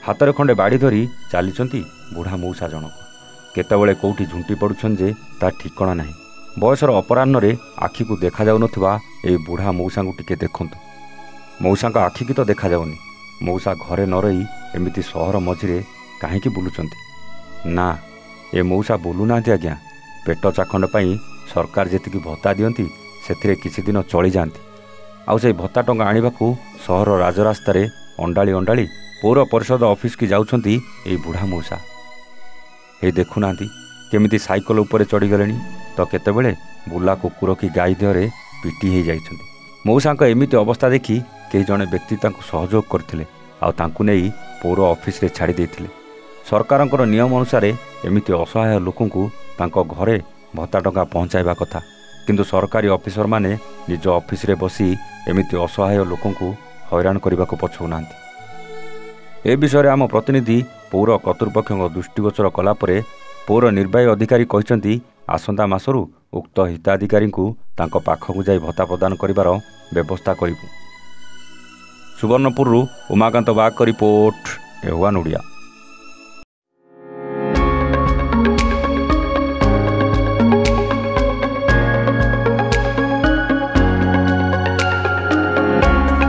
ହାତରେ ଖଣ୍ଡେ ବାଡ଼ି ଧରି ଚାଲିଛନ୍ତି ବୁଢ଼ା ମଉସା ଜଣକ। କେତେବେଳେ କେଉଁଠି ଝୁଣ୍ଟି ପଡ଼ୁଛନ୍ତି ଯେ ତା ଠିକଣା ନାହିଁ। ବୟସର ଅପରାହ୍ନରେ ଆଖିକୁ ଦେଖାଯାଉନଥିବା ଏଇ ବୁଢ଼ା ମଉସାଙ୍କୁ ଟିକେ ଦେଖନ୍ତୁ। ମଉସାଙ୍କ ଆଖିକି ତ ଦେଖାଯାଉନି। ମଉସା ଘରେ ନ ରହି ଏମିତି ସହର ମଝିରେ କାହିଁକି ବୁଲୁଛନ୍ତି? ନା, ଏ ମଉସା ବୁଲୁନାହାନ୍ତି ଆଜ୍ଞା। ପେଟ ଚାଖଣ୍ଡ ପାଇଁ ସରକାର ଯେତିକି ଭତ୍ତା ଦିଅନ୍ତି ସେଥିରେ କିଛି ଦିନ ଚଳିଯାଆନ୍ତି। ଆଉ ସେଇ ଭତ୍ତା ଟଙ୍କା ଆଣିବାକୁ ସହର ରାଜରାସ୍ତାରେ ଅଣ୍ଡାଳି ଅଣ୍ଡାଳି ପୌର ପରିଷଦ ଅଫିସକି ଯାଉଛନ୍ତି ଏଇ ବୁଢ଼ା ମଉସା। ଏଇ ଦେଖୁନାହାନ୍ତି କେମିତି ସାଇକେଲ ଉପରେ ଚଢ଼ିଗଲେଣି ତ କେତେବେଳେ ବୁଲା କୁକୁର କି ଗାଈ ଦେହରେ ପିଟି ହେଇଯାଇଛନ୍ତି। ମଉସାଙ୍କ ଏମିତି ଅବସ୍ଥା ଦେଖି କେହି ଜଣେ ବ୍ୟକ୍ତି ତାଙ୍କୁ ସହଯୋଗ କରିଥିଲେ ଆଉ ତାଙ୍କୁ ନେଇ ପୌର ଅଫିସରେ ଛାଡ଼ି ଦେଇଥିଲେ। ସରକାରଙ୍କର ନିୟମ ଅନୁସାରେ ଏମିତି ଅସହାୟ ଲୋକଙ୍କୁ ତାଙ୍କ ଘରେ ଭତ୍ତା ଟଙ୍କା ପହଞ୍ଚାଇବା କଥା, କିନ୍ତୁ ସରକାରୀ ଅଫିସରମାନେ ନିଜ ଅଫିସରେ ବସି ଏମିତି ଅସହାୟ ଲୋକଙ୍କୁ ହଇରାଣ କରିବାକୁ ପଛଉନାହାନ୍ତି। ଏ ବିଷୟରେ ଆମ ପ୍ରତିନିଧି ପୌର କର୍ତ୍ତୃପକ୍ଷଙ୍କ ଦୃଷ୍ଟିଗୋଚର କଲାପରେ ପୌର ନିର୍ବାହୀ ଅଧିକାରୀ କହିଛନ୍ତି ଆସନ୍ତା ମାସରୁ ଉକ୍ତ ହିତାଧିକାରୀଙ୍କୁ ତାଙ୍କ ପାଖକୁ ଯାଇ ଭତ୍ତା ପ୍ରଦାନ କରିବାର ବ୍ୟବସ୍ଥା କରିବୁ। ସୁବର୍ଣ୍ଣପୁରରୁ ଉମାକାନ୍ତ ବାଗଙ୍କ ରିପୋର୍ଟ, ଏୱାନ୍ ଓଡ଼ିଆ।